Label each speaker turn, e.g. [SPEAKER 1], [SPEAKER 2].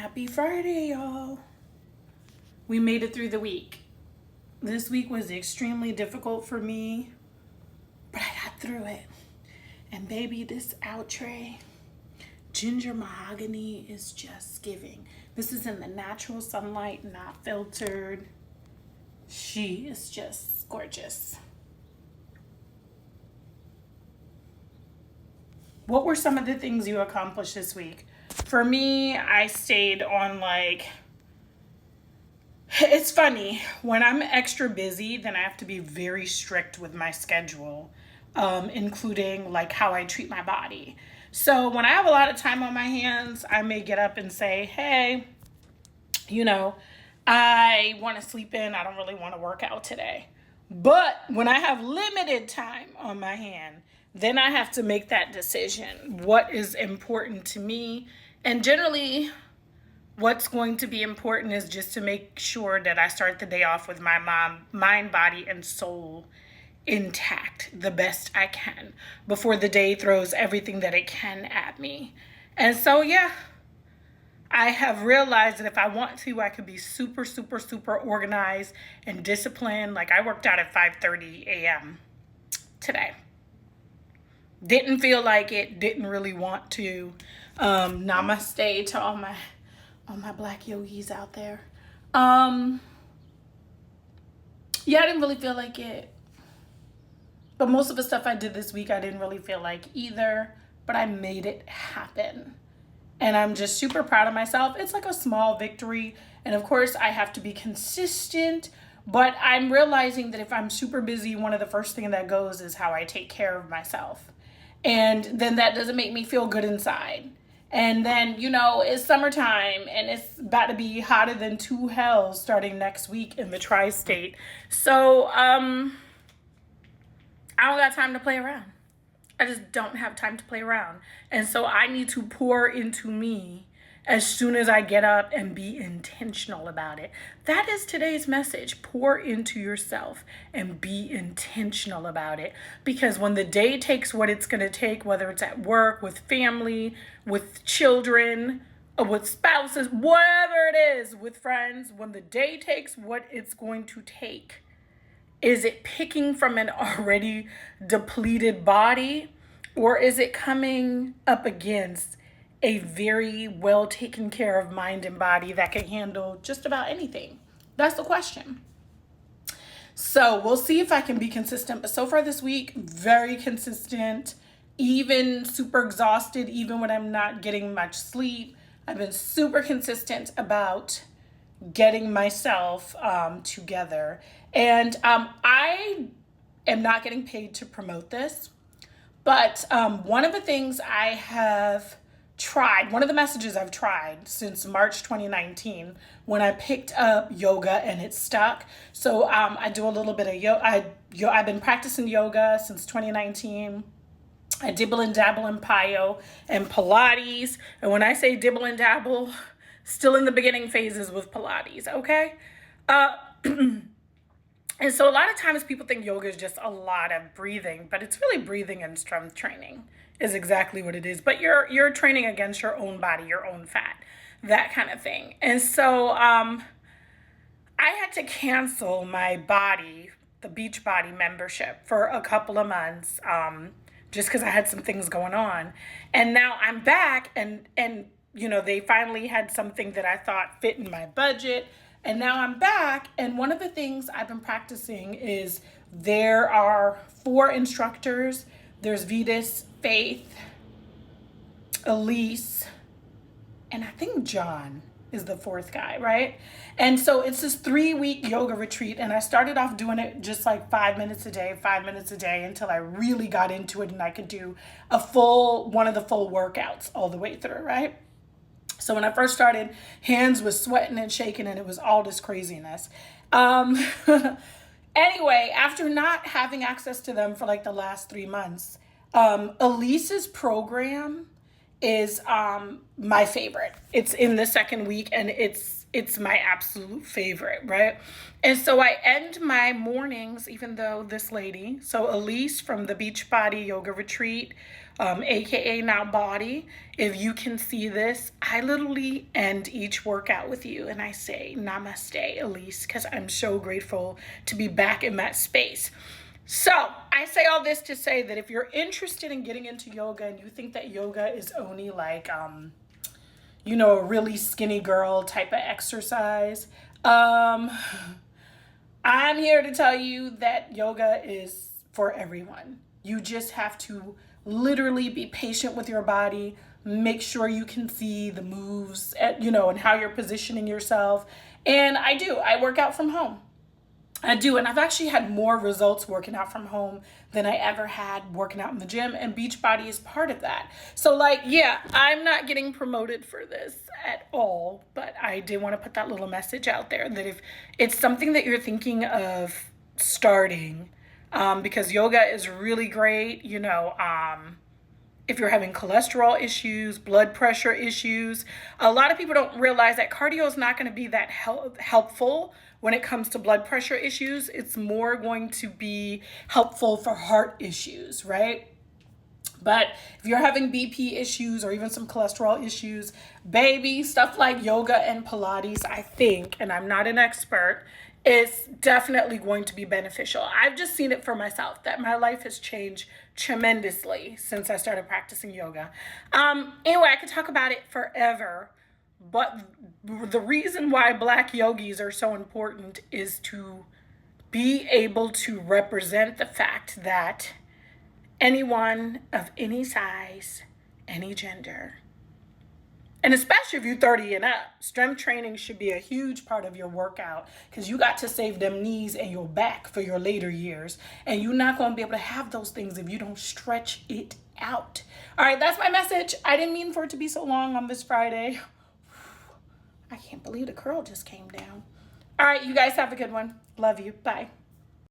[SPEAKER 1] Happy Friday, y'all. We made it through the week. This week was extremely difficult for me, but I got through it. And baby, this outre ginger mahogany is just giving. This is in the natural sunlight, not filtered. She is just gorgeous. What were some of the things you accomplished this week? For me, I stayed on it's funny, when I'm extra busy, then I have to be very strict with my schedule, including like how I treat my body. So when I have a lot of time on my hands, I may get up and say, hey, I want to sleep in. I don't really want to work out today. But when I have limited time on my hand, then I have to make that decision. What is important to me? And generally, what's going to be important is just to make sure that I start the day off with my mind, body, and soul intact the best I can before the day throws everything that it can at me. And so, yeah, I have realized that if I want to, I could be super, super, super organized and disciplined. Like I worked out at 5:30 a.m. today. Didn't feel like it, didn't really want to. Namaste to all my black yogis out there. Yeah, I didn't really feel like it. But most of the stuff I did this week, I didn't really feel like either. But I made it happen. And I'm just super proud of myself. It's like a small victory. And of course, I have to be consistent. But I'm realizing that if I'm super busy, one of the first things that goes is how I take care of myself. And then that doesn't make me feel good inside. And then, it's summertime and it's about to be hotter than two hells starting next week in the tri-state. So, I don't got time to play around. I just don't have time to play around. And so I need to pour into me as soon as I get up and be intentional about it. That is today's message. Pour into yourself and be intentional about it. Because when the day takes what it's going to take, whether it's at work, with family, with children, or with spouses, whatever it is, with friends, when the day takes what it's going to take, is it picking from an already depleted body, or is it coming up against a very well taken care of mind and body that can handle just about anything? That's the question. So we'll see if I can be consistent. But so far this week, very consistent, even super exhausted, even when I'm not getting much sleep. I've been super consistent about getting myself together. And I am not getting paid to promote this. But one of the things I have tried, one of the messages I've tried since March 2019 when I picked up yoga and it stuck. So I do a little bit of yoga. I've been practicing yoga since 2019. I dibble and dabble in Pyo and Pilates. And when I say dibble and dabble, still in the beginning phases with Pilates, okay? And so a lot of times people think yoga is just a lot of breathing, but it's really breathing and strength training is exactly what it is. But you're training against your own body, your own fat, that kind of thing. And so I had to cancel my the Beachbody membership for a couple of months, just because I had some things going on. And now I'm back and they finally had something that I thought fit in my budget. And now I'm back, and one of the things I've been practicing is there are 4 instructors. There's Vetus, Faith, Elise, and I think John is the 4th guy, right? And so it's this 3-week yoga retreat, and I started off doing it just like 5 minutes a day, until I really got into it and I could do one of the full workouts all the way through, right? So when I first started, hands was sweating and shaking and it was all this craziness. Anyway, after not having access to them for like the last 3 months, Elise's program is my favorite. It's in the 2nd week and it's my absolute favorite, right? And so I end my mornings, even though this lady, so Elise from the Beachbody Yoga Retreat, aka Not Body. If you can see this, I literally end each workout with you and I say Namaste, Elise, because I'm so grateful to be back in that space. So I say all this to say that if you're interested in getting into yoga and you think that yoga is only like, a really skinny girl type of exercise, I'm here to tell you that yoga is for everyone. You just have to literally be patient with your body, make sure you can see the moves, and how you're positioning yourself. And I work out from home. I do, and I've actually had more results working out from home than I ever had working out in the gym, and Beachbody is part of that. So I'm not getting promoted for this at all, but I did want to put that little message out there that if it's something that you're thinking of starting, because yoga is really great, if you're having cholesterol issues, blood pressure issues. A lot of people don't realize that cardio is not going to be that helpful when it comes to blood pressure issues. It's more going to be helpful for heart issues, right? But if you're having BP issues or even some cholesterol issues, baby, stuff like yoga and Pilates, I think, and I'm not an expert, is definitely going to be beneficial. I've just seen it for myself that my life has changed tremendously since I started practicing yoga. Anyway, I could talk about it forever, but the reason why Black yogis are so important is to be able to represent the fact that anyone of any size, any gender, and especially if you're 30 and up, strength training should be a huge part of your workout because you got to save them knees and your back for your later years. And you're not going to be able to have those things if you don't stretch it out. All right, that's my message. I didn't mean for it to be so long on this Friday. I can't believe the curl just came down. All right, you guys have a good one. Love you. Bye.